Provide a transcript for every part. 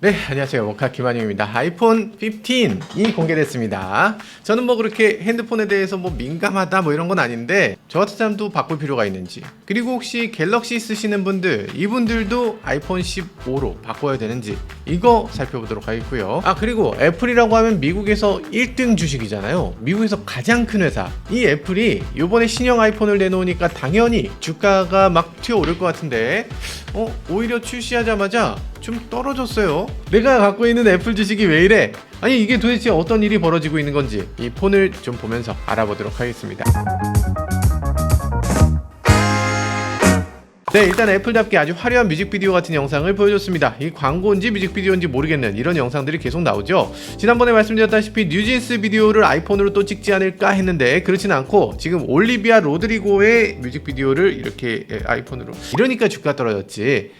네, 안녕하세요. 모카 김한용입니다. 아이폰 15이 공개됐습니다. 저는 뭐 그렇게 핸드폰에 대해서 뭐 민감하다 뭐 이런 건 아닌데 저 같은 사람도 바꿀 필요가 있는지, 그리고 혹시 갤럭시 쓰시는 분들, 이분들도 아이폰 15로 바꿔야 되는지 이거 살펴보도록 하겠고요. 그리고 애플이라고 하면 미국에서 1등 주식이잖아요. 미국에서 가장 큰 회사. 이 애플이 요번에 신형 아이폰을 내놓으니까 당연히 주가가 막 튀어오를 것 같은데 오히려 출시하자마자 좀 떨어졌어요. 내가 갖고 있는 애플 주식이 왜 이래? 아니, 이게 도대체 어떤 일이 벌어지고 있는 건지 이 폰을 좀 보면서 알아보도록 하겠습니다. 네, 일단 애플답게 아주 화려한 뮤직비디오 같은 영상을 보여줬습니다. 이 광고인지 뮤직비디오인지 모르겠는 이런 영상들이 계속 나오죠. 지난번에 말씀드렸다시피 뉴진스 비디오를 아이폰으로 또 찍지 않을까 했는데 그렇진 않고 지금 올리비아 로드리고의 뮤직비디오를 이렇게 아이폰으로, 이러니까 주가 떨어졌지.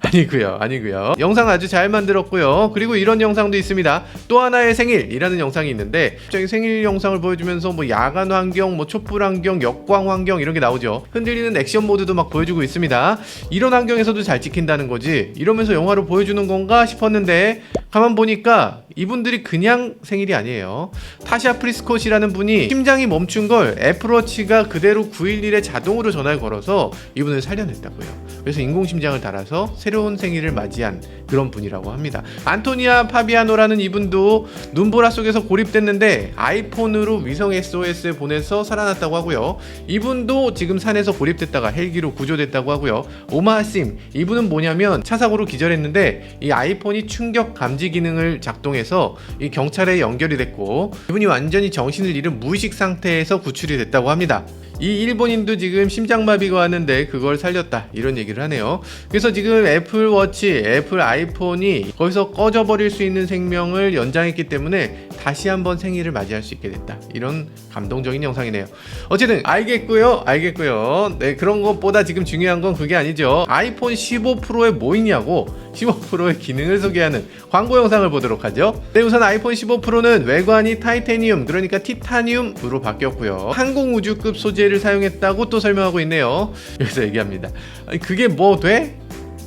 아니고요. 영상 아주 잘 만들었고요. 그리고 이런 영상도 있습니다. 또 하나의 생일이라는 영상이 있는데 갑자기 생일 영상을 보여주면서 뭐 야간 환경, 뭐 촛불 환경, 역광 환경 이런 게 나오죠. 흔들리는 액션 모드도 막 보여주고 있습니다. 이런 환경에서도 잘 찍힌다는 거지, 이러면서 영화로 보여주는 건가 싶었는데 가만 보니까 이분들이 그냥 생일이 아니에요. 타샤 프리스콧이라는 분이 심장이 멈춘 걸 애플워치가 그대로 911에 자동으로 전화를 걸어서 이분을 살려냈다고요. 그래서 인공심장을 달아서 새로운 생일을 맞이한 그런 분이라고 합니다. 안토니아 파비아노라는 이분도 눈보라 속에서 고립됐는데 아이폰으로 위성 SOS에 보내서 살아났다고 하고요. 이분도 지금 산에서 고립됐다가 헬기로 구조됐다고 하고요. 오마하심, 이분은 뭐냐면 차사고로 기절했는데 이 아이폰이 충격 감지 기능을 작동해서 이 경찰에 연결이 됐고 이분이 완전히 정신을 잃은 무의식 상태에서 구출이 됐다고 합니다. 이 일본인도 지금 심장마비가 왔는데 그걸 살렸다, 이런 얘기를 하네요. 그래서 지금 애플워치, 애플 아이폰이 거기서 꺼져버릴 수 있는 생명을 연장했기 때문에 다시 한번 생일을 맞이할 수 있게 됐다, 이런 감동적인 영상이네요. 어쨌든 알겠고요. 네, 그런 것보다 지금 중요한 건 그게 아니죠. 아이폰 15 프로에 뭐 있냐고 15 프로의 기능을 소개하는 광고 영상을 보도록 하죠. 네, 우선 아이폰 15 프로는 외관이 타이타늄, 그러니까 티타늄으로 바뀌었고요. 항공우주급 소재를 사용했다고 또 설명하고 있네요. 여기서 얘기합니다. 아니, 그게 뭐 돼?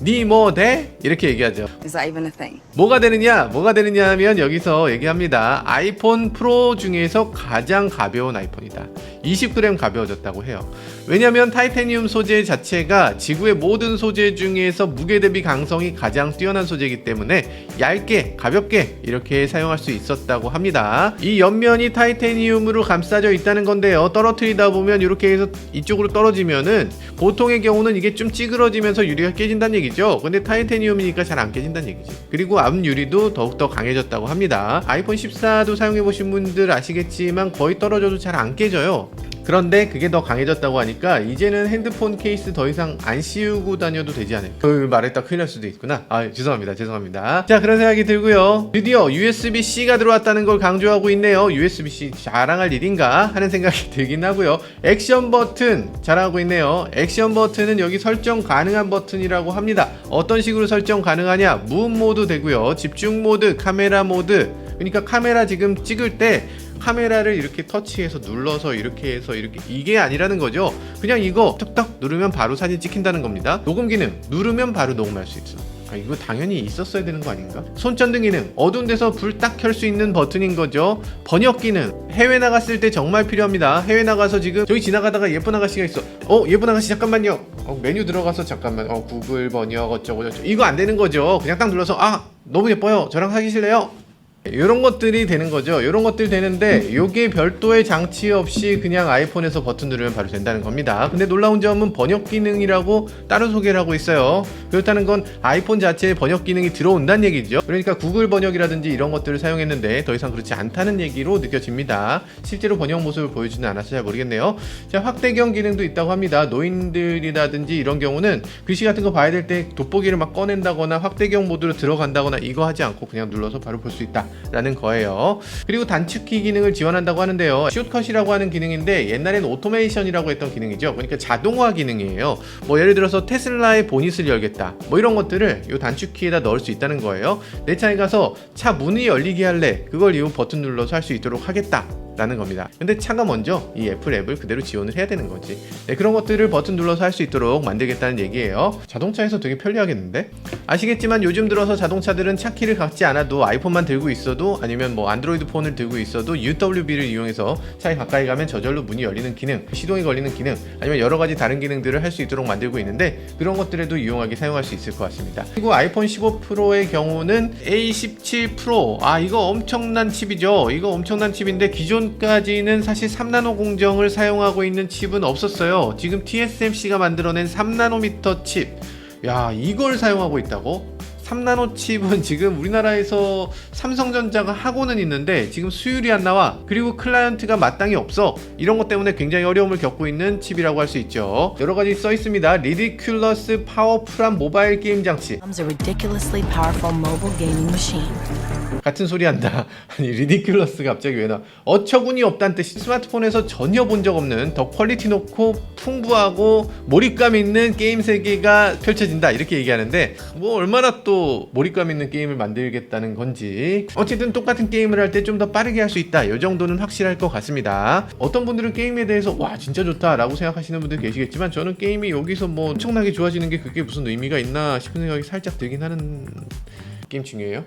니 뭐 돼? 이렇게 얘기하죠. Is that even a thing? 뭐가 되느냐 하면 여기서 얘기합니다. 아이폰 프로 중에서 가장 가벼운 아이폰이다. 20g 가벼워졌다고 해요. 왜냐면 타이타늄 소재 자체가 지구의 모든 소재 중에서 무게 대비 강성이 가장 뛰어난 소재이기 때문에 얇게 가볍게 이렇게 사용할 수 있었다고 합니다. 이 옆면이 타이타늄으로 감싸져 있다는 건데요. 떨어뜨리다 보면 이렇게 해서 이쪽으로 떨어지면은 보통의 경우는 이게 좀 찌그러지면서 유리가 깨진다는 얘기죠. 근데 타이타늄이니까 잘 안 깨진다는 얘기지. 그리고 앞 유리도 더욱더 강해졌다고 합니다. 아이폰 14도 사용해보신 분들 아시겠지만 거의 떨어져도 잘 안 깨져요. 그런데 그게 더 강해졌다고 하니까 이제는 핸드폰 케이스 더 이상 안 씌우고 다녀도 되지 않을까. 말했다 큰일 날 수도 있구나. 죄송합니다. 자, 그런 생각이 들고요. 드디어 USB-C가 들어왔다는 걸 강조하고 있네요. USB-C 자랑할 일인가 하는 생각이 들긴 하고요. 액션 버튼 자랑하고 있네요. 액션 버튼은 여기 설정 가능한 버튼이라고 합니다. 어떤 식으로 설정 가능하냐? 무음 모드 되고요. 집중 모드, 카메라 모드. 그러니까 카메라 지금 찍을 때 카메라를 이렇게 터치해서 눌러서 이렇게 해서 이렇게, 이게 아니라는 거죠. 그냥 이거 툭툭 누르면 바로 사진 찍힌다는 겁니다. 녹음 기능 누르면 바로 녹음할 수 있어. 이거 당연히 있었어야 되는 거 아닌가? 손전등 기능, 어두운 데서 불 딱 켤 수 있는 버튼인 거죠. 번역 기능, 해외 나갔을 때 정말 필요합니다. 해외 나가서 지금 저기 지나가다가 예쁜 아가씨가 있어. 예쁜 아가씨 잠깐만요. 메뉴 들어가서 잠깐만. 구글 번역 어쩌고 저쩌고, 이거 안 되는 거죠. 그냥 딱 눌러서 너무 예뻐요, 저랑 사귀실래요? 이런 것들이 되는 거죠. 이런 것들이 되는데 요게 별도의 장치 없이 그냥 아이폰에서 버튼 누르면 바로 된다는 겁니다. 근데 놀라운 점은 번역 기능이라고 따로 소개를 하고 있어요. 그렇다는 건 아이폰 자체에 번역 기능이 들어온다는 얘기죠. 그러니까 구글 번역이라든지 이런 것들을 사용했는데 더 이상 그렇지 않다는 얘기로 느껴집니다. 실제로 번역 모습을 보여주지는 않아서 잘 모르겠네요. 자, 확대경 기능도 있다고 합니다. 노인들이라든지 이런 경우는 글씨 같은 거 봐야 될 때 돋보기를 막 꺼낸다거나 확대경 모드로 들어간다거나 이거 하지 않고 그냥 눌러서 바로 볼 수 있다 라는 거예요. 그리고 단축키 기능을 지원한다고 하는데요. 숏컷이라고 하는 기능인데 옛날엔 오토메이션이라고 했던 기능이죠. 그러니까 자동화 기능이에요. 뭐 예를 들어서 테슬라의 보닛을 열겠다, 뭐 이런 것들을 이 단축키에다 넣을 수 있다는 거예요. 내 차에 가서 차 문이 열리게 할래, 그걸 이 버튼 눌러서 할 수 있도록 하겠다, 라는 겁니다. 근데 차가 먼저 이 애플 앱을 그대로 지원을 해야 되는 거지. 네, 그런 것들을 버튼 눌러서 할 수 있도록 만들겠다는 얘기예요. 자동차에서 되게 편리하겠는데? 아시겠지만 요즘 들어서 자동차들은 차키를 갖지 않아도 아이폰만 들고 있어도 아니면 뭐 안드로이드 폰을 들고 있어도 UWB를 이용해서 차에 가까이 가면 저절로 문이 열리는 기능, 시동이 걸리는 기능, 아니면 여러 가지 다른 기능들을 할 수 있도록 만들고 있는데 그런 것들에도 유용하게 사용할 수 있을 것 같습니다. 그리고 아이폰 15 프로의 경우는 A17 프로, 이거 엄청난 칩이죠. 이거 엄청난 칩인데 기존까지는 사실 3나노 공정을 사용하고 있는 칩은 없었어요. 지금 TSMC가 만들어낸 3나노미터 칩, 야, 이걸 사용하고 있다고? 3나노 칩은 지금 우리나라에서 삼성전자가 하고는 있는데 지금 수율이 안 나와. 그리고 클라이언트가 마땅히 없어. 이런 것 때문에 굉장히 어려움을 겪고 있는 칩이라고 할 수 있죠. 여러 가지 써 있습니다. 리디큘러스 파워풀한 모바일 게임 장치. 같은 소리 한다. 아니, 리디큘러스 갑자기 왜 나와? 어처구니 없다는 뜻이 스마트폰에서 전혀 본 적 없는 더 퀄리티 높고 풍부하고 몰입감 있는 게임 세계가 펼쳐진다, 이렇게 얘기하는데 뭐 얼마나 또 몰입감 있는 게임을 만들겠다는 건지. 어쨌든 똑같은 게임을 할 때 좀 더 빠르게 할 수 있다, 이 정도는 확실할 것 같습니다. 어떤 분들은 게임에 대해서 와 진짜 좋다 라고 생각하시는 분들 계시겠지만 저는 게임이 여기서 뭐 엄청나게 좋아지는 게 그게 무슨 의미가 있나 싶은 생각이 살짝 들긴 하는. 게임 중요해요?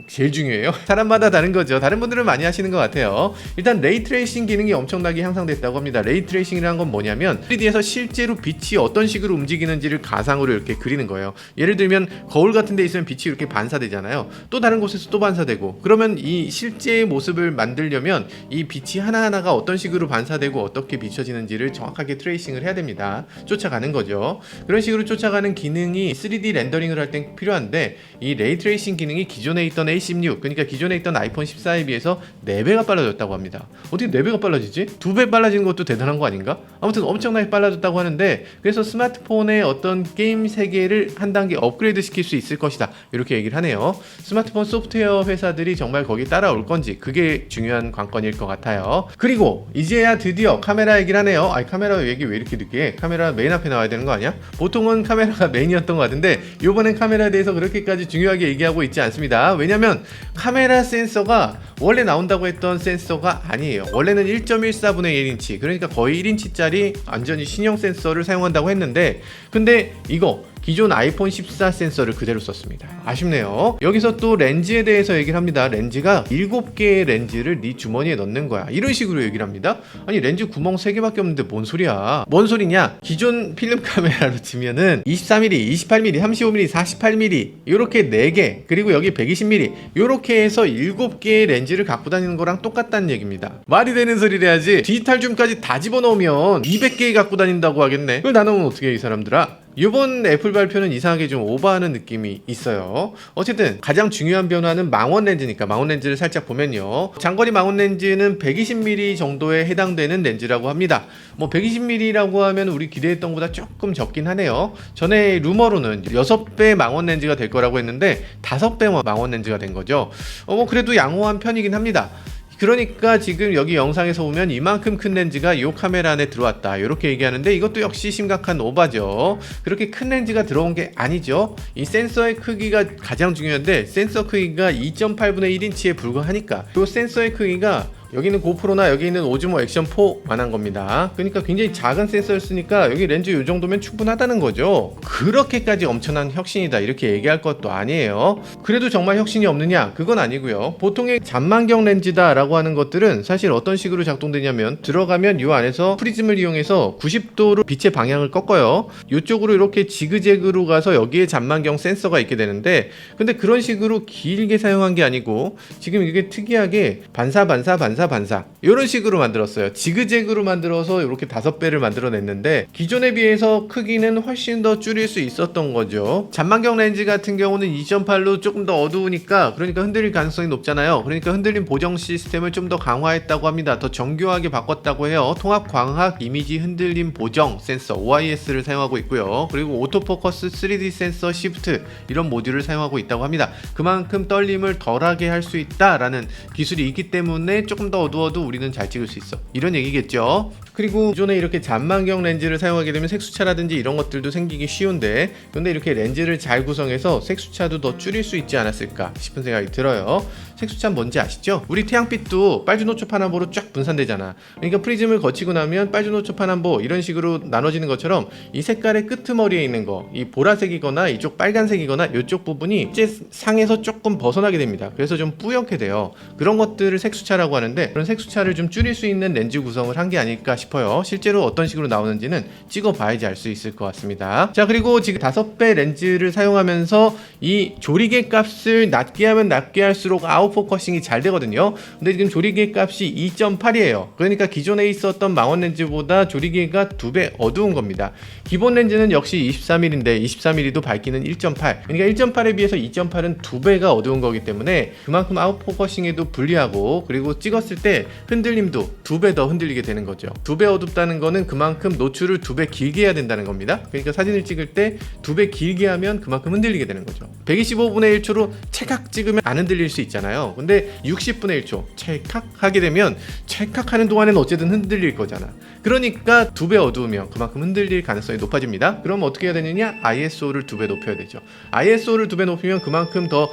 제일 중요해요. 사람마다 다른 거죠. 다른 분들은 많이 하시는 것 같아요. 일단 레이트레이싱 기능이 엄청나게 향상됐다고 합니다. 레이트레이싱이라는 건 뭐냐면 3D에서 실제로 빛이 어떤 식으로 움직이는지를 가상으로 이렇게 그리는 거예요. 예를 들면 거울 같은 데 있으면 빛이 이렇게 반사되잖아요. 또 다른 곳에서 또 반사되고, 그러면 이 실제의 모습을 만들려면 이 빛이 하나하나가 어떤 식으로 반사되고 어떻게 비춰지는지를 정확하게 트레이싱을 해야 됩니다. 쫓아가는 거죠. 그런 식으로 쫓아가는 기능이 3D 렌더링을 할 땐 필요한데 이 레이트레이싱 기능이 기존에 있던 A16, 그러니까 기존에 있던 아이폰 14에 비해서 4배가 빨라졌다고 합니다. 어떻게 4배가 빨라지지? 2배 빨라지는 것도 대단한 거 아닌가? 아무튼 엄청나게 빨라졌다고 하는데, 그래서 스마트폰의 어떤 게임 세계를 한 단계 업그레이드 시킬 수 있을 것이다, 이렇게 얘기를 하네요. 스마트폰 소프트웨어 회사들이 정말 거기 따라올 건지, 그게 중요한 관건일 것 같아요. 그리고 이제야 드디어 카메라 얘기를 하네요. 카메라 얘기 왜 이렇게 늦게 해? 카메라 메인 앞에 나와야 되는 거 아니야? 보통은 카메라가 메인이었던 것 같은데 이번엔 카메라에 대해서 그렇게까지 중요하게 얘기하고 있지 않습니다. 왜냐면 카메라 센서가 원래 나온다고 했던 센서가 아니에요. 원래는 1.14분의 1인치, 그러니까 거의 1인치짜리 완전히 신형 센서를 사용한다고 했는데, 근데 이거 기존 아이폰 14 센서를 그대로 썼습니다. 아쉽네요. 여기서 또 렌즈에 대해서 얘기를 합니다. 렌즈가 7개의 렌즈를 네 주머니에 넣는 거야, 이런 식으로 얘기를 합니다. 아니, 렌즈 구멍 3개밖에 없는데 뭔 소리야? 뭔 소리냐? 기존 필름 카메라로 치면은 23mm, 28mm, 35mm, 48mm 이렇게 4개, 그리고 여기 120mm 이렇게 해서 7개의 렌즈를 갖고 다니는 거랑 똑같다는 얘기입니다. 말이 되는 소리를 해야지. 디지털 줌까지 다 집어넣으면 200개 갖고 다닌다고 하겠네. 그걸 나누면 어떻게 해, 이 사람들아? 이번 애플 발표는 이상하게 좀 오버하는 느낌이 있어요. 어쨌든 가장 중요한 변화는 망원 렌즈니까 망원 렌즈를 살짝 보면요, 장거리 망원 렌즈는 120mm 정도에 해당되는 렌즈라고 합니다. 뭐 120mm라고 하면 우리 기대했던 것보다 조금 적긴 하네요. 전에 루머로는 6배 망원 렌즈가 될 거라고 했는데 5배 망원 렌즈가 된 거죠. 뭐 그래도 양호한 편이긴 합니다. 그러니까 지금 여기 영상에서 보면 이만큼 큰 렌즈가 이 카메라 안에 들어왔다, 이렇게 얘기하는데 이것도 역시 심각한 오바죠. 그렇게 큰 렌즈가 들어온 게 아니죠. 이 센서의 크기가 가장 중요한데 센서 크기가 2.8분의 1인치에 불과하니까, 이 센서의 크기가 여기는 고프로나 여기 있는 오즈모 액션 4만한 겁니다. 그러니까 굉장히 작은 센서였으니까 여기 렌즈 이 정도면 충분하다는 거죠. 그렇게까지 엄청난 혁신이다 이렇게 얘기할 것도 아니에요. 그래도 정말 혁신이 없느냐? 그건 아니고요. 보통의 잔망경 렌즈다 라고 하는 것들은 사실 어떤 식으로 작동되냐면, 들어가면 이 안에서 프리즘을 이용해서 90도로 빛의 방향을 꺾어요. 이쪽으로 이렇게 지그재그로 가서 여기에 잔망경 센서가 있게 되는데, 근데 그런 식으로 길게 사용한 게 아니고 지금 이게 특이하게 반사 이런 식으로 만들었어요. 지그재그로 만들어서 이렇게 5배를 만들어냈는데 기존에 비해서 크기는 훨씬 더 줄일 수 있었던 거죠. 잔망경 렌즈 같은 경우는 2.8로 조금 더 어두우니까, 그러니까 흔들릴 가능성이 높잖아요. 그러니까 흔들림 보정 시스템을 좀 더 강화했다고 합니다. 더 정교하게 바꿨다고 해요. 통합 광학 이미지 흔들림 보정 센서 OIS를 사용하고 있고요. 그리고 오토포커스 3D 센서 시프트 이런 모듈을 사용하고 있다고 합니다. 그만큼 떨림을 덜하게 할 수 있다라는 기술이 있기 때문에 조금 더 어두워도 우리는 잘 찍을 수 있어, 이런 얘기겠죠. 그리고 기존에 이렇게 잔망경 렌즈를 사용하게 되면 색수차라든지 이런 것들도 생기기 쉬운데, 근데 이렇게 렌즈를 잘 구성해서 색수차도 더 줄일 수 있지 않았을까 싶은 생각이 들어요. 색수차 뭔지 아시죠? 우리 태양빛도 빨주노초 파남보로 쫙 분산되잖아. 그러니까 프리즘을 거치고 나면 빨주노초 파남보 이런 식으로 나눠지는 것처럼 이 색깔의 끄트머리에 있는 거, 이 보라색이거나 이쪽 빨간색이거나 이쪽 부분이 이제 상에서 조금 벗어나게 됩니다. 그래서 좀 뿌옇게 돼요. 그런 것들을 색수차라고 하는데, 그런 색수차를 좀 줄일 수 있는 렌즈 구성을 한 게 아닐까 싶어요. 실제로 어떤 식으로 나오는지는 찍어 봐야지 알 수 있을 것 같습니다. 자, 그리고 지금 5배 렌즈를 사용하면서 이 조리개 값을 낮게 하면 낮게 할수록 아웃포커싱이 잘 되거든요. 근데 지금 조리개 값이 2.8이에요. 그러니까 기존에 있었던 망원 렌즈보다 조리개가 2배 어두운 겁니다. 기본 렌즈는 역시 24mm인데 24mm도 밝기는 1.8. 그러니까 1.8에 비해서 2.8은 2배가 어두운 거기 때문에 그만큼 아웃포커싱에도 불리하고, 그리고 찍었을 때 흔들림도 2배 더 흔들리게 되는 거죠. 2배 어둡다는 거는 그만큼 노출을 2배 길게 해야 된다는 겁니다. 그러니까 사진을 찍을 때 2배 길게 하면 그만큼 흔들리게 되는 거죠. 125분의 1초로 찰칵 찍으면 안 흔들릴 수 있잖아요. 근데 60분의 1초 찰칵 하게 되면 찰칵 하는 동안에는 어쨌든 흔들릴 거잖아. 그러니까 2배 어두우면 그만큼 흔들릴 가능성이 높아집니다. 그럼 어떻게 해야 되느냐? ISO를 2배 높여야 되죠. ISO를 2배 높이면 그만큼 더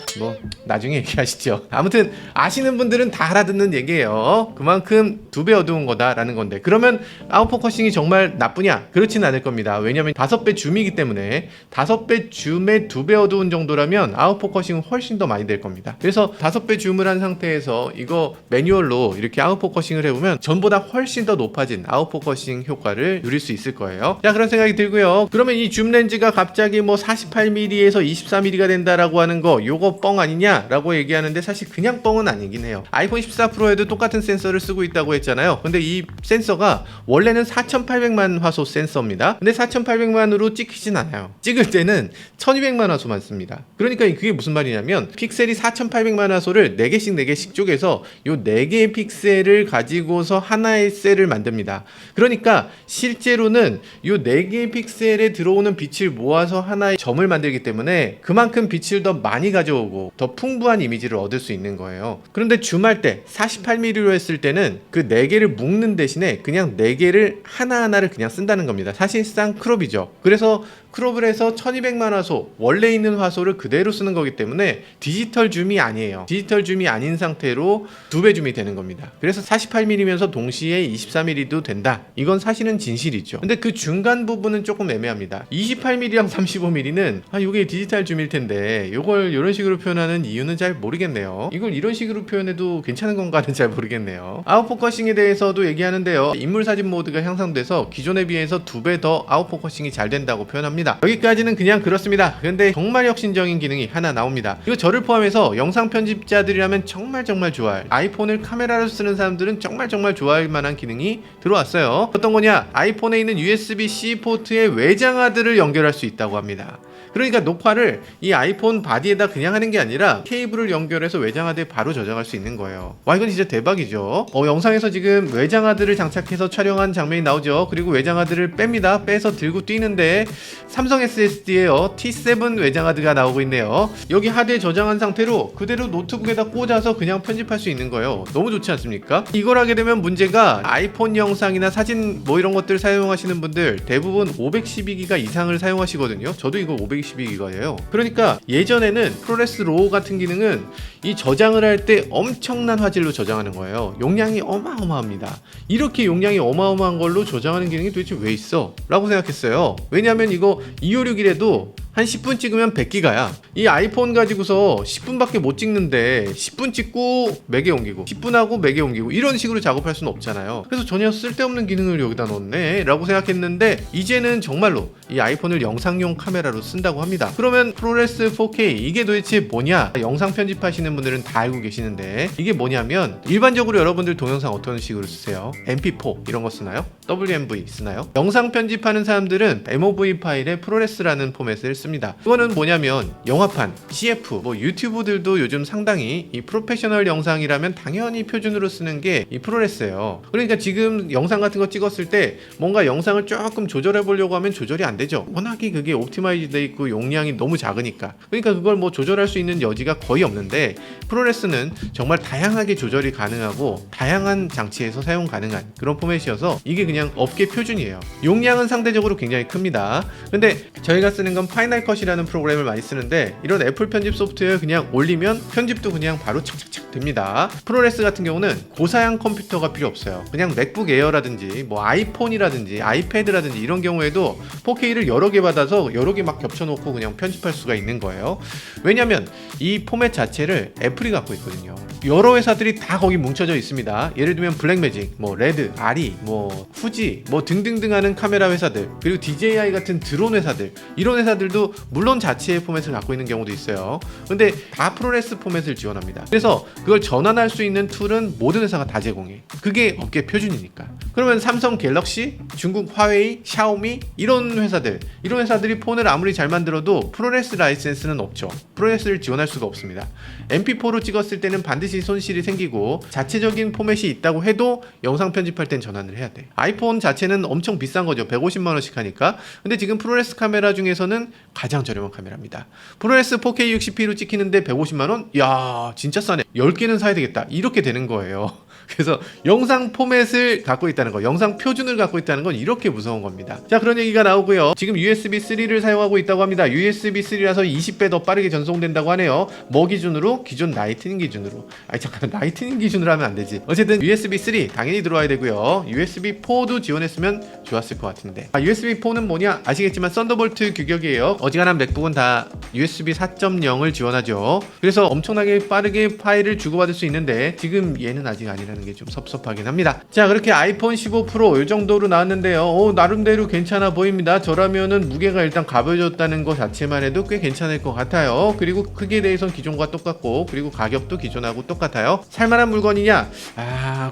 나중에 얘기하시죠. 아무튼 아시는 분들은 다 알아듣는 얘기예요. 그만큼 2배 어두운 거다라는 건데, 그러면 아웃포커싱이 정말 나쁘냐? 그렇지는 않을 겁니다. 왜냐면 5배 줌이기 때문에 5배 줌에 2배 어두운 정도라면 아웃포커싱은 훨씬 더 많이 될 겁니다. 그래서 5배 줌을 한 상태에서 이거 매뉴얼로 이렇게 아웃포커싱을 해보면 전보다 훨씬 더 높아진 아웃포커싱 효과를 누릴 수 있을 거예요. 자, 그런 생각이 들고요. 그러면 이 줌 렌즈가 갑자기 뭐 48mm에서 24mm가 된다라고 하는 거, 요거 뻥 아니냐라고 얘기하는데 사실 그냥 뻥은 아니긴 해요. 아이폰 14 프로에도 똑같은 센서를 쓰고 있다고 했잖아요. 근데 이 센서가 원래는 4800만 화소 센서입니다. 근데 4800만으로 찍히진 않아요. 찍을 때는 1200만 화소만 씁니다. 그러니까 그게 무슨 말이냐면 픽셀이 4800만 화소를 4개씩 쪼개서 요 4개의 픽셀을 가지고서 하나의 셀을 만듭니다. 그러니까 실제로는 요 4개의 픽셀에 들어오는 빛을 모아서 하나의 점을 만들기 때문에 그만큼 빛을 더 많이 가져오고 더 풍부한 이미지를 얻을 수 있는 거예요. 그런데 줌할 때 48mm로 했을 때는 그 4개를 묶는 대신에 그냥 4개를 하나하나를 그냥 쓴다는 겁니다. 사실상 크롭이죠. 그래서 크롭을 해서 1200만 화소, 원래 있는 화소를 그대로 쓰는 거기 때문에 디지털 줌이 아니에요. 디지털 줌이 아닌 상태로 2배 줌이 되는 겁니다. 그래서 48mm면서 동시에 24mm도 된다. 이건 사실은 진실이죠. 근데 그 중간 부분은 조금 애매합니다. 28mm랑 35mm는 이게 디지털 줌일 텐데 이걸 이런 식으로 표현하는 이유는 잘 모르겠네요. 이걸 이런 식으로 표현해도 괜찮은 건가는 잘 모르겠네요. 아웃포커싱에 대해서도 얘기하는데요. 인물 사진 모드가 향상돼서 기존에 비해서 2배 더 아웃포커싱이 잘 된다고 표현합니다. 여기까지는 그냥 그렇습니다. 근데 정말 혁신적인 기능이 하나 나옵니다. 이거 저를 포함해서 영상 편집자들이라면 정말 좋아할, 아이폰을 카메라로 쓰는 사람들은 정말 좋아할 만한 기능이 들어왔어요. 어떤 거냐? 아이폰에 있는 USB-C 포트에 외장하드를 연결할 수 있다고 합니다. 그러니까 녹화를 이 아이폰 바디에다 그냥 하는 게 아니라 케이블을 연결해서 외장하드에 바로 저장할 수 있는 거예요. 와, 이건 진짜 대박이죠. 영상에서 지금 외장하드를 장착해서 촬영한 장면이 나오죠. 그리고 외장하드를 뺍니다. 빼서 들고 뛰는데 삼성 SSD에요. T7 외장하드가 나오고 있네요. 여기 하드에 저장한 상태로 그대로 노트북에다 꽂아서 그냥 편집할 수 있는 거예요. 너무 좋지 않습니까? 이걸 하게 되면 문제가 아이폰 영상이나 사진 뭐 이런 것들 사용하시는 분들 대부분 512기가 이상을 사용하시거든요. 저도 이거 512기가예요. 그러니까 예전에는 프로레스 로우 같은 기능은 이 저장을 할 때 엄청난 화질로 저장하는 거예요. 용량이 어마어마합니다. 이렇게 용량이 어마어마한 걸로 저장하는 기능이 도대체 왜 있어? 라고 생각했어요. 왜냐면 이거 2561에도 한 10분 찍으면 100기가야. 이 아이폰 가지고서 10분밖에 못 찍는데 10분 찍고 맥에 옮기고 10분하고 맥에 옮기고 이런 식으로 작업할 수는 없잖아요. 그래서 전혀 쓸데없는 기능을 여기다 넣었네 라고 생각했는데 이제는 정말로 이 아이폰을 영상용 카메라로 쓴다고 합니다. 그러면 프로레스 4K 이게 도대체 뭐냐? 영상 편집하시는 분들은 다 알고 계시는데 이게 뭐냐면 일반적으로 여러분들 동영상 어떤 식으로 쓰세요? MP4 이런 거 쓰나요? WMV 쓰나요? 영상 편집하는 사람들은 MOV 파일에 프로레스라는 포맷을 씁니다. 이거는 뭐냐면 영화판, CF, 뭐 유튜브들도 요즘 상당히 이 프로페셔널 영상이라면 당연히 표준으로 쓰는 게 이 프로레스예요. 그러니까 지금 영상 같은 거 찍었을 때 뭔가 영상을 조금 조절해 보려고 하면 조절이 안 되죠. 워낙에 그게 옵티마이즈 돼 있고 용량이 너무 작으니까. 그러니까 그걸 뭐 조절할 수 있는 여지가 거의 없는데 프로레스는 정말 다양하게 조절이 가능하고 다양한 장치에서 사용 가능한 그런 포맷이어서 이게 그냥 업계 표준이에요. 용량은 상대적으로 굉장히 큽니다. 근데 저희가 쓰는 건 파이널 파이널 컷이라는 프로그램을 많이 쓰는데 이런 애플 편집 소프트웨어 그냥 올리면 편집도 그냥 바로 착착착 됩니다. 프로레스 같은 경우는 고사양 컴퓨터가 필요 없어요. 그냥 맥북 에어라든지 뭐 아이폰이라든지 아이패드라든지 이런 경우에도 4K를 여러 개 받아서 여러 개 막 겹쳐놓고 그냥 편집할 수가 있는 거예요. 왜냐면 이 포맷 자체를 애플이 갖고 있거든요. 여러 회사들이 다 거기 뭉쳐져 있습니다. 예를 들면 블랙매직, 뭐 레드, 아리, 뭐 후지, 뭐 등등등 하는 카메라 회사들, 그리고 DJI 같은 드론 회사들, 이런 회사들도 물론 자체의 포맷을 갖고 있는 경우도 있어요. 근데 다 프로레스 포맷을 지원합니다. 그래서 그걸 전환할 수 있는 툴은 모든 회사가 다 제공해. 그게 업계 표준이니까. 그러면 삼성 갤럭시, 중국 화웨이, 샤오미 이런 회사들이 폰을 아무리 잘 만들어도 프로레스 라이센스는 없죠. 프로레스를 지원할 수가 없습니다. MP4로 찍었을 때는 반드시 손실이 생기고 자체적인 포맷이 있다고 해도 영상 편집할 땐 전환을 해야 돼. 아이폰 자체는 엄청 비싼 거죠. 150만 원씩 하니까. 근데 지금 프로레스 카메라 중에서는 가장 저렴한 카메라입니다. 프로레스 4K 60p로 찍히는데 150만 원? 야, 진짜 싸네. 10개는 사야 되겠다. 이렇게 되는 거예요. 그래서 영상 포맷을 갖고 있다는 거, 영상 표준을 갖고 있다는 건 이렇게 무서운 겁니다. 자, 그런 얘기가 나오고요. 지금 USB 3를 사용하고 있다고 합니다. USB 3라서 20배 더 빠르게 전송된다고 하네요. 뭐 기준으로? 기존 라이트닝 기준으로. 아니 잠깐, 라이트닝 기준으로 하면 안 되지. 어쨌든 USB 3 당연히 들어와야 되고요. USB 4도 지원했으면 좋았을 것 같은데. USB 4는 뭐냐? 아시겠지만 썬더볼트 규격이에요. 어지간한 맥북은 다 USB 4.0을 지원하죠. 그래서 엄청나게 빠르게 파일을 주고받을 수 있는데 지금 얘는 아직 아니라는 게 좀 섭섭하긴 합니다. 자, 그렇게 아이폰 15 프로 이 정도로 나왔는데요. 나름대로 괜찮아 보입니다. 저라면은 무게가 일단 가벼워졌다는 것 자체만 해도 꽤 괜찮을 것 같아요. 그리고 크기에 대해서는 기존과 똑같고, 그리고 가격도 기존하고 똑같아요. 살만한 물건이냐?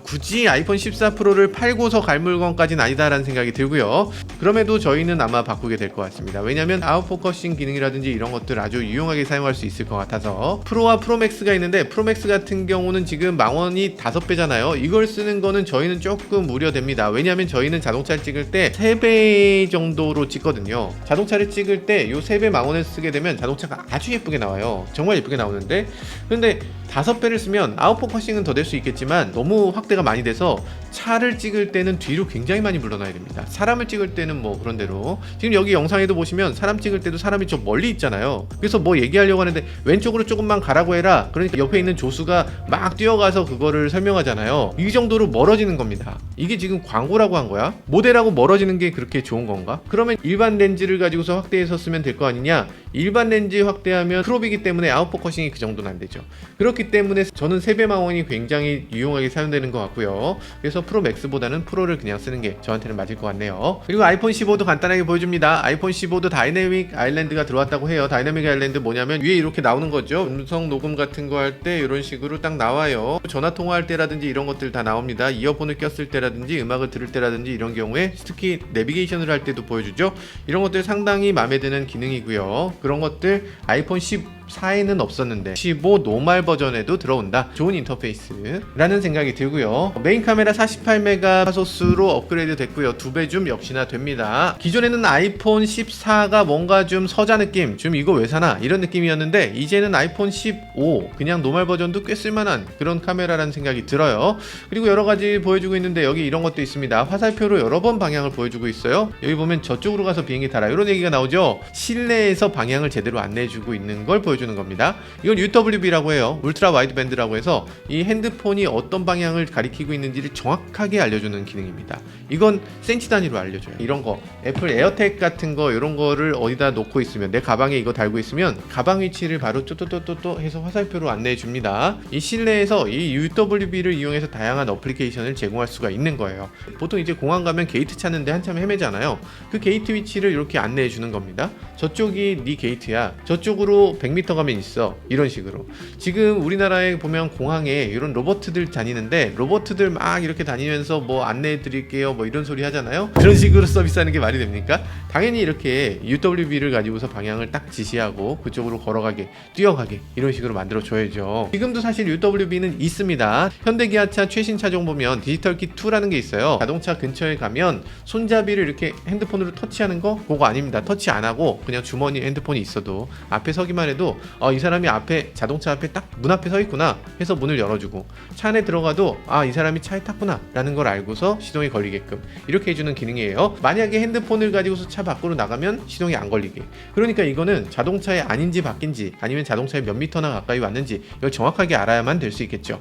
굳이 아이폰 14 프로를 팔고서 갈 물건까지는 아니다라는 생각이 들고요. 그럼에도 저희는 아마 바꾸게 될 것 같습니다. 왜냐면 아웃포커싱 기능이라든지 이런 것들 아주 유용하게 사용할 수 있을 것 같아서. 프로와 프로맥스가 있는데 프로맥스 같은 경우는 지금 망원이 5배잖아요. 이걸 쓰는 거는 저희는 조금 우려됩니다. 왜냐하면 저희는 자동차를 찍을 때 3배 정도로 찍거든요. 자동차를 찍을 때 요 3배 망원을 쓰게 되면 자동차가 아주 예쁘게 나와요. 정말 예쁘게 나오는데, 근데 5배를 쓰면 아웃포커싱은 더 될 수 있겠지만 너무 확대가 많이 돼서 차를 찍을 때는 뒤로 굉장히 많이 물러나야 됩니다. 사람을 찍을 때는 뭐 그런 대로, 지금 여기 영상에도 보시면 사람 찍을 때도 사람이 좀 멀리 있잖아요. 그래서 뭐 얘기하려고 하는데 왼쪽으로 조금만 가라고 해라. 그러니까 옆에 있는 조수가 막 뛰어가서 그거를 설명하잖아요. 이 정도로 멀어지는 겁니다. 이게 지금 광고라고 한 거야? 모델하고 멀어지는 게 그렇게 좋은 건가? 그러면 일반 렌즈를 가지고서 확대해서 쓰면 될 거 아니냐? 일반 렌즈 확대하면 크롭이기 때문에 아웃포커싱이 그 정도는 안 되죠. 그렇기 때문에 저는 3배 망원이 굉장히 유용하게 사용되는 것 같고요. 그래서 프로 맥스보다는 프로를 그냥 쓰는 게 저한테는 맞을 것 같네요. 그리고 아이폰 15도 간단하게 보여줍니다. 아이폰 15도 다이내믹 아일랜드가 들어왔다고 해요. 다이내믹 아일랜드 뭐냐면 위에 이렇게 나오는 거죠. 음성 녹음 같은 거 할 때 이런 식으로 딱 나와요. 전화 통화할 때라든지 이런 것들 다 나옵니다. 이어폰을 꼈을 때라든지 음악을 들을 때라든지 이런 경우에 특히 내비게이션을 할 때도 보여주죠. 이런 것들 상당히 마음에 드는 기능이고요. 그런 것들 아이폰 14에는 없었는데 15 노멀 버전에도 들어온다. 좋은 인터페이스라는 생각이 들고요. 메인 카메라 48메가 화소수로 업그레이드 됐고요. 2배 줌 역시나 됩니다. 기존에는 아이폰 14가 뭔가 좀 서자 느낌, 좀 이거 왜 사나 이런 느낌이었는데 이제는 아이폰 15 그냥 노멀 버전도 꽤 쓸만한 그런 카메라라는 생각이 들어요. 그리고 여러가지 보여주고 있는데 여기 이런 것도 있습니다. 화살표로 여러 번 방향을 보여주고 있어요. 여기 보면 저쪽으로 가서 비행기 타라 이런 얘기가 나오죠. 실내에서 방향을 제대로 안내해주고 있는 걸 보여주는 겁니다. 이건 UWB라고 해요. 울트라 와이드 밴드라고 해서 이 핸드폰이 어떤 방향을 가리키고 있는지를 정확하게 알려주는 기능입니다. 이건 센치 단위로 알려줘요. 이런 거 애플 에어택 같은 거 이런 거를 어디다 놓고 있으면, 내 가방에 이거 달고 있으면 가방 위치를 바로 또또또또 해서 화살표로 안내해 줍니다. 이 실내에서 이 UWB를 이용해서 다양한 어플리케이션을 제공할 수가 있는 거예요. 보통 이제 공항 가면 게이트 찾는데 한참 헤매잖아요. 그 게이트 위치를 이렇게 안내해 주는 겁니다. 저쪽이 네 게이트야. 저쪽으로 100m 가면 있어. 이런 식으로. 지금 우리나라에 보면 공항에 이런 로봇들 다니는데 로봇들 막 이렇게 다니면서 뭐 안내해 드릴게요 뭐 이런 소리 하잖아요. 그런 식으로 서비스하는 게 말이 됩니까? 당연히 이렇게 UWB를 가지고서 방향을 딱 지시하고 그쪽으로 걸어가게, 뛰어가게 이런 식으로 만들어 줘야죠. 지금도 사실 UWB는 있습니다. 현대기아차 최신 차종 보면 디지털키 2라는 게 있어요. 자동차 근처에 가면 손잡이를 이렇게 핸드폰으로 터치하는 거 그거 아닙니다. 터치 안 하고 그냥 주머니 핸드폰이 있어도 앞에 서기만 해도 지나가도 이 사람이 앞에 자동차 앞에 딱 문 앞에 서 있구나 해서 문을 열어주고, 차 안에 들어가도 이 사람이 차에 탔구나 라는 걸 알고서 시동이 걸리게끔 이렇게 해주는 기능이에요. 만약에 핸드폰을 가지고서 차 밖으로 나가면 시동이 안 걸리게. 그러니까 이거는 자동차에 아닌지 바뀐지 아니면 자동차에 몇 미터나 가까이 왔는지 이걸 정확하게 알아야만 될 수 있겠죠.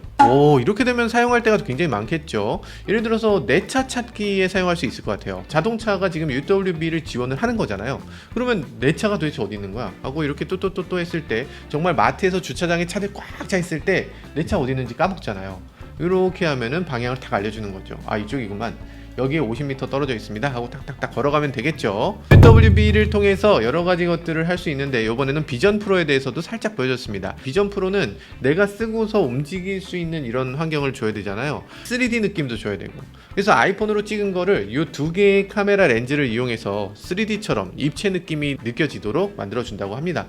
이렇게 되면 사용할 때가 굉장히 많겠죠. 예를 들어서 내 차 찾기에 사용할 수 있을 것 같아요. 자동차가 지금 UWB를 지원을 하는 거잖아요. 그러면 내 차가 도대체 어디 있는 거야 하고 이렇게 또 했을 때, 정말 마트에서 주차장에 차들 꽉 차 있을 때 내 차 어디 있는지 까먹잖아요. 이렇게 하면은 방향을 딱 알려주는 거죠. 이쪽이구만, 여기에 50m 떨어져 있습니다 하고 탁탁탁 걸어가면 되겠죠. UWB를 통해서 여러 가지 것들을 할 수 있는데, 이번에는 비전 프로에 대해서도 살짝 보여줬습니다. 비전 프로는 내가 쓰고서 움직일 수 있는 이런 환경을 줘야 되잖아요. 3D 느낌도 줘야 되고, 그래서 아이폰으로 찍은 거를 이 두 개의 카메라 렌즈를 이용해서 3D처럼 입체 느낌이 느껴지도록 만들어준다고 합니다.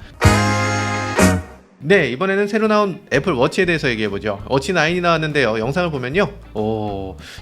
네, 이번에는 새로 나온 애플 워치에 대해서 얘기해보죠. 워치 9이 나왔는데요. 영상을 보면요,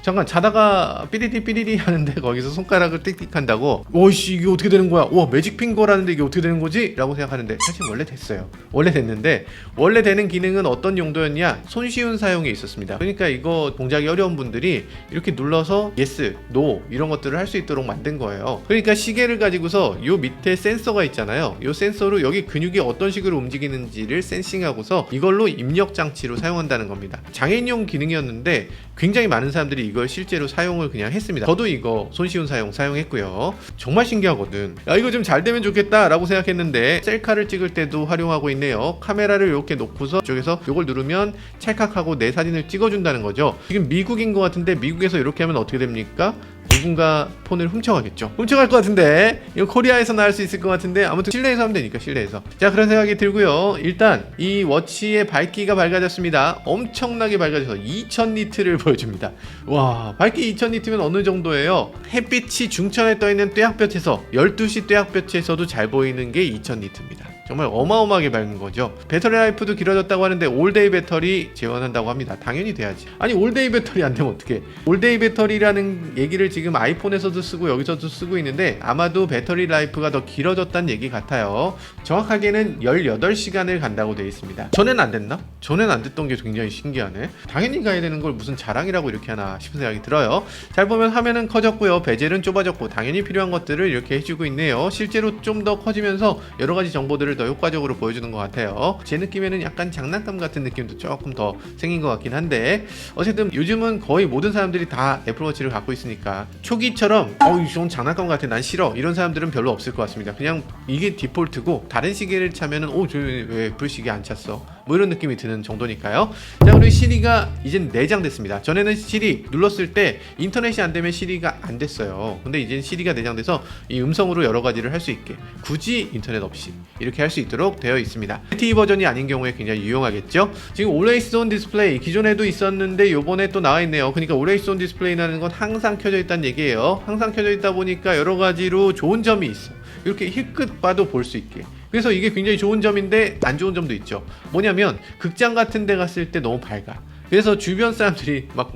잠깐 자다가 삐리디 하는데 거기서 손가락을 띡띡 한다고, 오이씨 이게 어떻게 되는 거야, 와 매직 핑거라는데 이게 어떻게 되는 거지? 라고 생각하는데, 사실 원래 됐어요. 원래 됐는데, 원래 되는 기능은 어떤 용도였냐, 손쉬운 사용에 있었습니다. 그러니까 이거 동작이 어려운 분들이 이렇게 눌러서 yes, no 이런 것들을 할 수 있도록 만든 거예요. 그러니까 시계를 가지고서 요 밑에 센서가 있잖아요. 요 센서로 여기 근육이 어떤 식으로 움직이는지를 센싱하고서 이걸로 입력 장치로 사용한다는 겁니다. 장애인용 기능이었는데 굉장히 많은 사람들이 이걸 실제로 사용을 그냥 했습니다. 저도 이거 손쉬운 사용했고요. 정말 신기하거든. 이거 좀 잘 되면 좋겠다 라고 생각했는데, 셀카를 찍을 때도 활용하고 있네요. 카메라를 이렇게 놓고서 이쪽에서 이걸 누르면 찰칵하고 내 사진을 찍어준다는 거죠. 지금 미국인 것 같은데, 미국에서 이렇게 하면 어떻게 됩니까? 누군가 폰을 훔쳐가겠죠. 훔쳐갈 것 같은데, 이거 코리아에서 나올 수 있을 것 같은데, 아무튼 실내에서 하면 되니까 실내에서. 자, 그런 생각이 들고요. 일단 이 워치의 밝기가 밝아졌습니다. 엄청나게 밝아져서 2000니트를 보여줍니다. 와, 밝기 2000니트면 어느 정도예요? 햇빛이 중천에 떠있는 떼약볕에서 12시 떼약볕에서도 잘 보이는 게 2000니트입니다. 정말 어마어마하게 밝은 거죠. 배터리 라이프도 길어졌다고 하는데 올데이 배터리 지원한다고 합니다. 당연히 돼야지. 아니 올데이 배터리 안 되면 어떡해. 올데이 배터리라는 얘기를 지금 아이폰에서도 쓰고 여기서도 쓰고 있는데, 아마도 배터리 라이프가 더 길어졌다는 얘기 같아요. 정확하게는 18시간을 간다고 되어 있습니다. 전에는 안 됐나? 전에는 안 됐던 게 굉장히 신기하네. 당연히 가야 되는 걸 무슨 자랑이라고 이렇게 하나 싶은 생각이 들어요. 잘 보면 화면은 커졌고요. 베젤은 좁아졌고, 당연히 필요한 것들을 이렇게 해주고 있네요. 실제로 좀 더 커지면서 여러 가지 정보들을 더 효과적으로 보여주는 것 같아요. 제 느낌에는 약간 장난감 같은 느낌도 조금 더 생긴 것 같긴 한데, 어쨌든 요즘은 거의 모든 사람들이 다 애플워치를 갖고 있으니까 초기처럼 이건 장난감 같아 난 싫어 이런 사람들은 별로 없을 것 같습니다. 그냥 이게 디폴트고, 다른 시계를 차면은 저 왜 애플 시계 안 찼어 뭐 이런 느낌이 드는 정도니까요. 자, 그리고 시리가 이젠 내장됐습니다. 전에는 시리 눌렀을 때 인터넷이 안 되면 시리가 안 됐어요. 근데 이젠 시리가 내장돼서 이 음성으로 여러 가지를 할 수 있게, 굳이 인터넷 없이 이렇게 할 수 있도록 되어 있습니다. LTE 버전이 아닌 경우에 굉장히 유용하겠죠. 지금 Always On 디스플레이 기존에도 있었는데 요번에 또 나와 있네요. 그러니까 Always On 디스플레이라는 건 항상 켜져 있다는 얘기예요. 항상 켜져 있다 보니까 여러 가지로 좋은 점이 있어. 이렇게 힐끗 봐도 볼 수 있게. 그래서 이게 굉장히 좋은 점인데 안 좋은 점도 있죠. 뭐냐면 극장 같은 데 갔을 때 너무 밝아. 그래서 주변 사람들이 막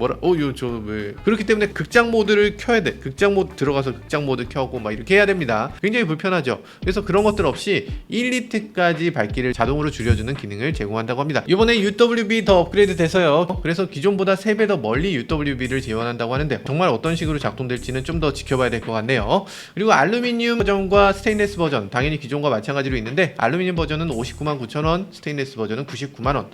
저 왜 그렇기 때문에 극장 모드를 켜야 돼. 극장 모드 들어가서 극장 모드 켜고 막 이렇게 해야 됩니다. 굉장히 불편하죠. 그래서 그런 것들 없이 1니트까지 밝기를 자동으로 줄여주는 기능을 제공한다고 합니다. 이번에 UWB 더 업그레이드 돼서요. 그래서 기존보다 3배 더 멀리 UWB를 지원한다고 하는데, 정말 어떤 식으로 작동될지는 좀 더 지켜봐야 될 것 같네요. 그리고 알루미늄 버전과 스테인리스 버전, 당연히 기존과 마찬가지로 있는데, 알루미늄 버전은 599,000원, 스테인리스 버전은 990,000원.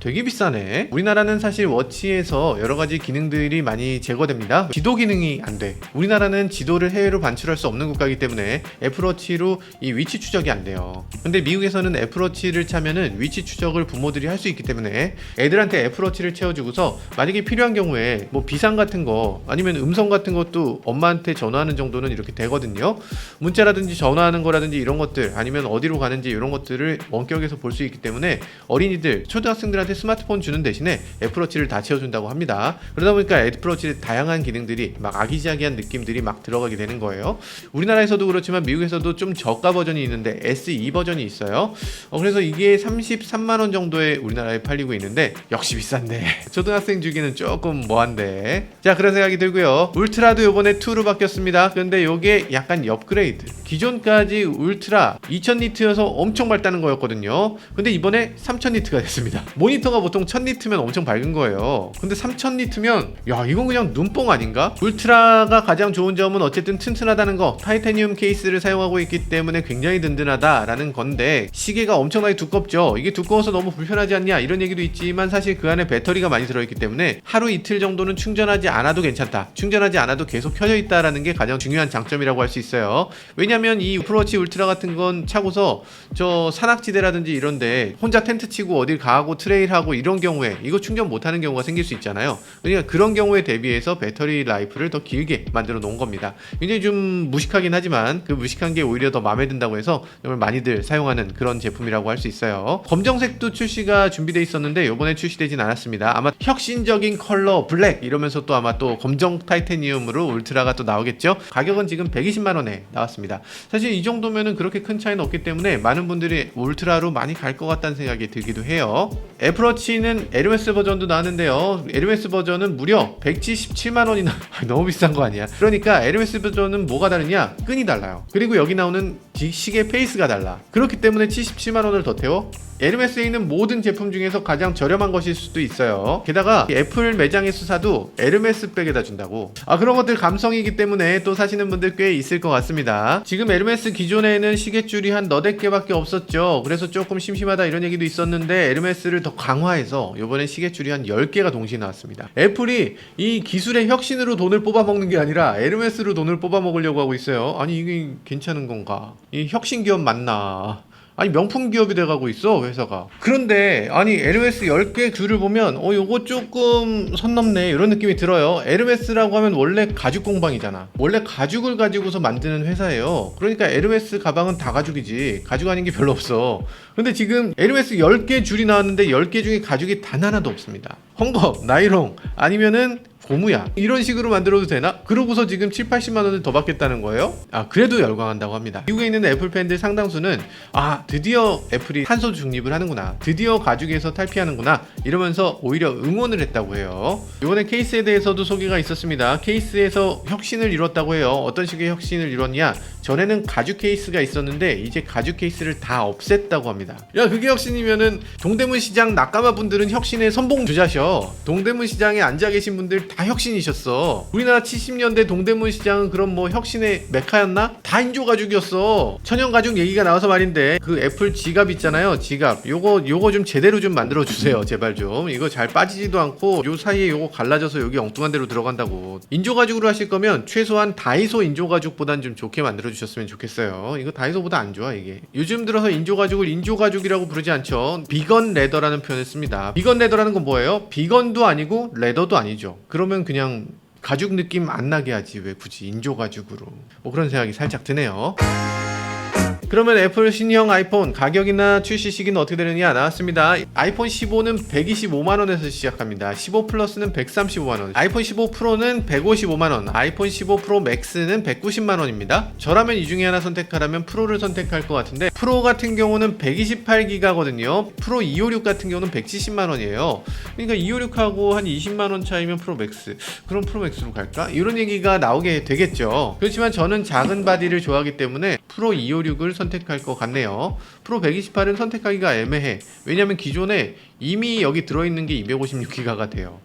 되게 비싸네. 우리나라는 사실 워치에서 여러 가지 기능들이 많이 제거됩니다. 지도 기능이 안 돼. 우리나라는 지도를 해외로 반출할 수 없는 국가이기 때문에 애플워치로 이 위치 추적이 안 돼요. 근데 미국에서는 애플워치를 차면은 위치 추적을 부모들이 할 수 있기 때문에 애들한테 애플워치를 채워주고서 만약에 필요한 경우에 뭐 비상 같은 거 아니면 음성 같은 것도 엄마한테 전화하는 정도는 이렇게 되거든요. 문자라든지 전화하는 거라든지 이런 것들, 아니면 어디로 가는지 이런 것들을 원격에서 볼 수 있기 때문에 어린이들, 초등학생들한테 사람들한테 스마트폰 주는 대신에 애플워치를 다 채워준다고 합니다. 그러다 보니까 애플워치에 다양한 기능들이 막 아기자기한 느낌들이 막 들어가게 되는 거예요. 우리나라에서도 그렇지만 미국에서도 좀 저가 버전이 있는데 SE 버전이 있어요. 그래서 이게 33만원 정도에 우리나라에 팔리고 있는데 역시 비싼데 초등학생 주기는 조금 뭐한데. 자, 그런 생각이 들고요. 울트라도 요번에 2로 바뀌었습니다. 근데 요게 약간 업그레이드. 기존까지 울트라 2000니트여서 엄청 밝다는 거였거든요. 근데 이번에 3000니트가 됐습니다. 모니터가 보통 1000니트면 엄청 밝은 거예요. 근데 3000니트면 야, 이건 그냥 눈뽕 아닌가? 울트라가 가장 좋은 점은 어쨌든 튼튼하다는 거, 타이타늄 케이스를 사용하고 있기 때문에 굉장히 든든하다라는 건데, 시계가 엄청나게 두껍죠. 이게 두꺼워서 너무 불편하지 않냐 이런 얘기도 있지만 사실 그 안에 배터리가 많이 들어있기 때문에 하루 이틀 정도는 충전하지 않아도 괜찮다, 충전하지 않아도 계속 켜져 있다라는 게 가장 중요한 장점이라고 할 수 있어요. 왜냐면 이 애플워치 울트라 같은 건 차고서 저 산악지대라든지 이런데 혼자 텐트 치고 어딜 가고 트레일하고 이런 경우에 이거 충전 못하는 경우가 생길 수 있잖아요. 그러니까 그런 경우에 대비해서 배터리 라이프를 더 길게 만들어 놓은 겁니다. 굉장히 좀 무식하긴 하지만 그 무식한 게 오히려 더 마음에 든다고 해서 정말 많이들 사용하는 그런 제품이라고 할 수 있어요. 검정색도 출시가 준비되어 있었는데 이번에 출시되진 않았습니다. 아마 혁신적인 컬러 블랙 이러면서 또 아마 또 검정 타이타늄으로 울트라가 또 나오겠죠. 가격은 지금 120만원에 나왔습니다. 사실 이 정도면은 그렇게 큰 차이는 없기 때문에 많은 분들이 울트라로 많이 갈 것 같다는 생각이 들기도 해요. 애플워치는 에르메스 버전도 나왔는데요. 에르메스 버전은 무려 177만원이나 너무 비싼 거 아니야. 그러니까 에르메스 버전은 뭐가 다르냐? 끈이 달라요. 그리고 여기 나오는 시계 페이스가 달라. 그렇기 때문에 77만원을 더 태워? 에르메스에 있는 모든 제품 중에서 가장 저렴한 것일 수도 있어요. 게다가 애플 매장에서 사도 에르메스 백에다 준다고. 그런 것들 감성이기 때문에 또 사시는 분들 꽤 있을 것 같습니다. 지금 에르메스 기존에는 시계줄이 한 너댓 개밖에 없었죠. 그래서 조금 심심하다 이런 얘기도 있었는데 에르메스를 더 강화해서 이번에 시계줄이 한 10개가 동시에 나왔습니다. 애플이 이 기술의 혁신으로 돈을 뽑아먹는 게 아니라 에르메스로 돈을 뽑아먹으려고 하고 있어요. 아니 이게 괜찮은 건가? 이 혁신 기업 맞나? 아니 명품 기업이 돼가고 있어 회사가. 그런데 아니 에르메스 10개 줄을 보면 요거 조금 선 넘네 이런 느낌이 들어요. 에르메스라고 하면 원래 가죽 공방이잖아. 원래 가죽을 가지고서 만드는 회사예요. 그러니까 에르메스 가방은 다 가죽이지 가죽 아닌 게 별로 없어. 근데 지금 에르메스 10개 줄이 나왔는데 10개 중에 가죽이 단 하나도 없습니다. 헝겊, 나이롱 아니면은 고무야 이런 식으로 만들어도 되나? 그러고서 지금 70-80만원을 더 받겠다는 거예요? 그래도 열광한다고 합니다. 미국에 있는 애플 팬들 상당수는 드디어 애플이 탄소 중립을 하는구나, 드디어 가죽에서 탈피하는구나 이러면서 오히려 응원을 했다고 해요. 이번에 케이스에 대해서도 소개가 있었습니다. 케이스에서 혁신을 이뤘다고 해요. 어떤 식의 혁신을 이뤘냐? 전에는 가죽 케이스가 있었는데 이제 가죽 케이스를 다 없앴다고 합니다. 야, 그게 혁신이면은 동대문 시장 낙가마 분들은 혁신의 선봉 주자셔. 동대문 시장에 앉아 계신 분들 다 혁신이셨어. 우리나라 70년대 동대문 시장은 그럼 뭐 혁신의 메카였나? 다 인조가죽이었어. 천연가죽 얘기가 나와서 말인데 그 애플 지갑 있잖아요. 지갑 요거 좀 제대로 좀 만들어 주세요. 제발 좀. 이거 잘 빠지지도 않고 요 사이에 요거 갈라져서 여기 엉뚱한 데로 들어간다고. 인조가죽으로 하실 거면 최소한 다이소 인조가죽보단 좀 좋게 만들어 주셨으면 좋겠어요. 이거 다이소보다 안 좋아 이게. 요즘 들어서 인조가죽을 인조가죽이라고 부르지 않죠. 비건 레더라는 표현을 씁니다. 비건 레더라는 건 뭐예요? 비건도 아니고 레더도 아니죠. 그러면 그냥 가죽 느낌 안 나게 하지 왜 굳이 인조가죽으로. 뭐 그런 생각이 살짝 드네요. 그러면 애플 신형 아이폰 가격이나 출시 시기는 어떻게 되느냐 나왔습니다. 아이폰 15는 125만원에서 시작합니다. 15 플러스는 135만원, 아이폰 15 프로는 155만원, 아이폰 15 프로 맥스는 190만원입니다. 저라면 이 중에 하나 선택하라면 프로를 선택할 것 같은데, 프로 같은 경우는 128기가거든요 프로 256 같은 경우는 170만원이에요 그러니까 256하고 한 20만원 차이면 프로 맥스, 그럼 프로 맥스로 갈까? 이런 얘기가 나오게 되겠죠. 그렇지만 저는 작은 바디를 좋아하기 때문에 프로 256을 선택할 것 같네요. 프로 128은 선택하기가 애매해. 왜냐면 기존에 이미 여기 들어있는 게 256기가가 돼요.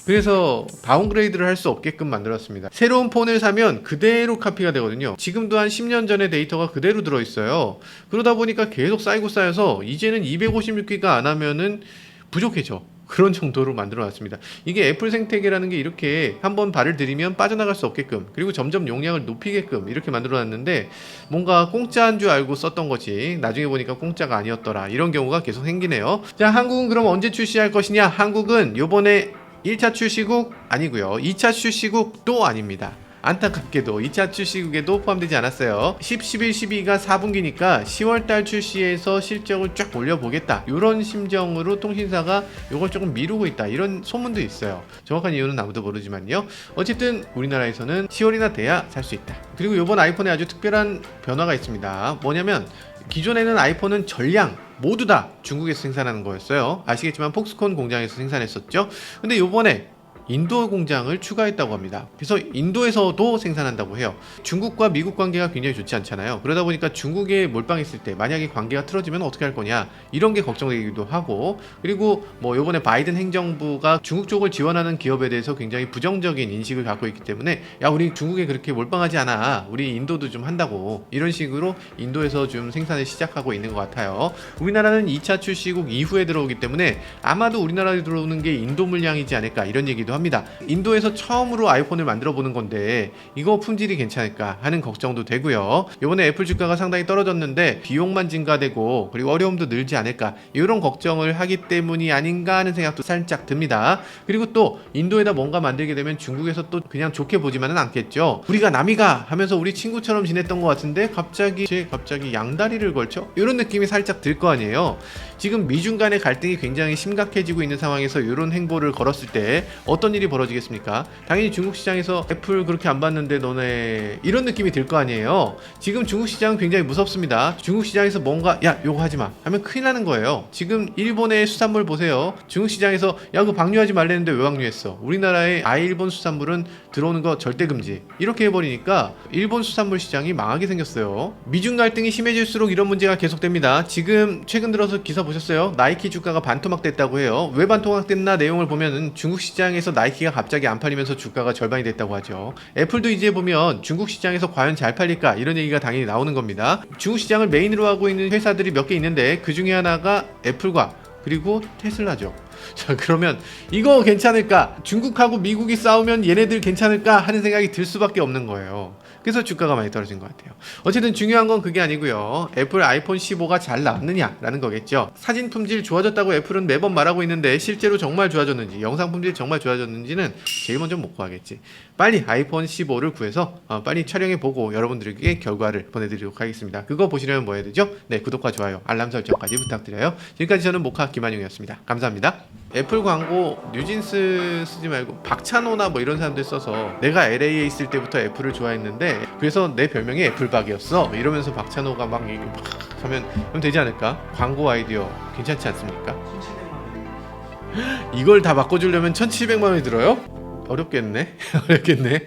그래서 다운그레이드를 할 수 없게끔 만들었습니다. 새로운 폰을 사면 그대로 카피가 되거든요. 지금도 한 10년 전의 데이터가 그대로 들어있어요. 그러다 보니까 계속 쌓이고 쌓여서 이제는 256기가 안 하면은 부족해져. 그런 정도로 만들어 놨습니다. 이게 애플 생태계라는 게 이렇게 한번 발을 들이면 빠져나갈 수 없게끔, 그리고 점점 용량을 높이게끔 이렇게 만들어 놨는데, 뭔가 공짜인 줄 알고 썼던 거지 나중에 보니까 공짜가 아니었더라, 이런 경우가 계속 생기네요. 자, 한국은 그럼 언제 출시할 것이냐? 한국은 요번에 1차 출시국 아니고요 2차 출시국도 아닙니다. 안타깝게도 2차 출시국에도 포함되지 않았어요. 10, 11, 12가 4분기니까 10월달 출시해서 실적을 쫙 올려보겠다, 이런 심정으로 통신사가 이걸 조금 미루고 있다, 이런 소문도 있어요. 정확한 이유는 아무도 모르지만요. 어쨌든 우리나라에서는 10월이나 돼야 살 수 있다. 그리고 이번 아이폰에 아주 특별한 변화가 있습니다. 뭐냐면 기존에는 아이폰은 전량 모두 다 중국에서 생산하는 거였어요. 아시겠지만 폭스콘 공장에서 생산했었죠. 근데 요번에 인도 공장을 추가했다고 합니다. 그래서 인도에서도 생산한다고 해요. 중국과 미국 관계가 굉장히 좋지 않잖아요. 그러다 보니까 중국에 몰빵했을 때 만약에 관계가 틀어지면 어떻게 할 거냐, 이런 게 걱정되기도 하고, 그리고 뭐 요번에 바이든 행정부가 중국 쪽을 지원하는 기업에 대해서 굉장히 부정적인 인식을 갖고 있기 때문에, 야, 우리 중국에 그렇게 몰빵하지 않아, 우리 인도도 좀 한다고, 이런 식으로 인도에서 좀 생산을 시작하고 있는 것 같아요. 우리나라는 2차 출시국 이후에 들어오기 때문에 아마도 우리나라에 들어오는 게 인도 물량이지 않을까, 이런 얘기도 합니다. 인도에서 처음으로 아이폰을 만들어 보는 건데 이거 품질이 괜찮을까 하는 걱정도 되고요. 이번에 애플 주가가 상당히 떨어졌는데 비용만 증가되고 그리고 어려움도 늘지 않을까, 이런 걱정을 하기 때문이 아닌가 하는 생각도 살짝 듭니다. 그리고 또 인도에다 뭔가 만들게 되면 중국에서 또 그냥 좋게 보지만은 않겠죠. 우리가 남이가 하면서 우리 친구처럼 지냈던 것 같은데 갑자기 양다리를 걸쳐? 이런 느낌이 살짝 들 거 아니에요. 지금 미중 간의 갈등이 굉장히 심각해지고 있는 상황에서 이런 행보를 걸었을 때 어떤 일이 벌어지겠습니까? 당연히 중국 시장에서 애플 그렇게 안 봤는데 너네, 이런 느낌이 들 거 아니에요. 지금 중국 시장은 굉장히 무섭습니다. 중국 시장에서 뭔가 야 요거 하지마 하면 큰일 나는 거예요. 지금 일본의 수산물 보세요. 중국 시장에서 야 그거 방류하지 말랬는데 왜 방류했어? 우리나라에 아예 일본 수산물은 들어오는 거 절대 금지, 이렇게 해버리니까 일본 수산물 시장이 망하게 생겼어요. 미중 갈등이 심해질수록 이런 문제가 계속됩니다. 지금 최근 들어서 기사 보셨어요? 나이키 주가가 반토막 됐다고 해요. 왜 반토막 됐나 내용을 보면은 중국 시장에서 나이키가 갑자기 안 팔리면서 주가가 절반이 됐다고 하죠. 애플도 이제 보면 중국 시장에서 과연 잘 팔릴까, 이런 얘기가 당연히 나오는 겁니다. 중국 시장을 메인으로 하고 있는 회사들이 몇 개 있는데 그 중에 하나가 애플과 그리고 테슬라죠. 자, 그러면 이거 괜찮을까? 중국하고 미국이 싸우면 얘네들 괜찮을까? 하는 생각이 들 수밖에 없는 거예요. 그래서 주가가 많이 떨어진 것 같아요. 어쨌든 중요한 건 그게 아니고요. 애플 아이폰 15가 잘 나왔느냐라는 거겠죠. 사진 품질 좋아졌다고 애플은 매번 말하고 있는데 실제로 정말 좋아졌는지, 영상 품질 정말 좋아졌는지는 제일 먼저 못 구하겠지. 빨리 아이폰 15를 구해서 빨리 촬영해보고 여러분들에게 결과를 보내드리도록 하겠습니다. 그거 보시려면 뭐 해야 되죠? 네, 구독과 좋아요, 알람 설정까지 부탁드려요. 지금까지 저는 모카 김한용이었습니다. 감사합니다. 애플 광고 뉴진스 쓰지 말고 박찬호나 뭐 이런 사람들 써서, 내가 LA에 있을 때부터 애플을 좋아했는데 그래서 내 별명이 애플박이었어, 이러면서 박찬호가 막 얘기 막 하면 그럼 되지 않을까? 광고 아이디어 괜찮지 않습니까? 이걸 다 바꿔주려면 1,700만 원이 들어요? 어렵겠네. 어렵겠네.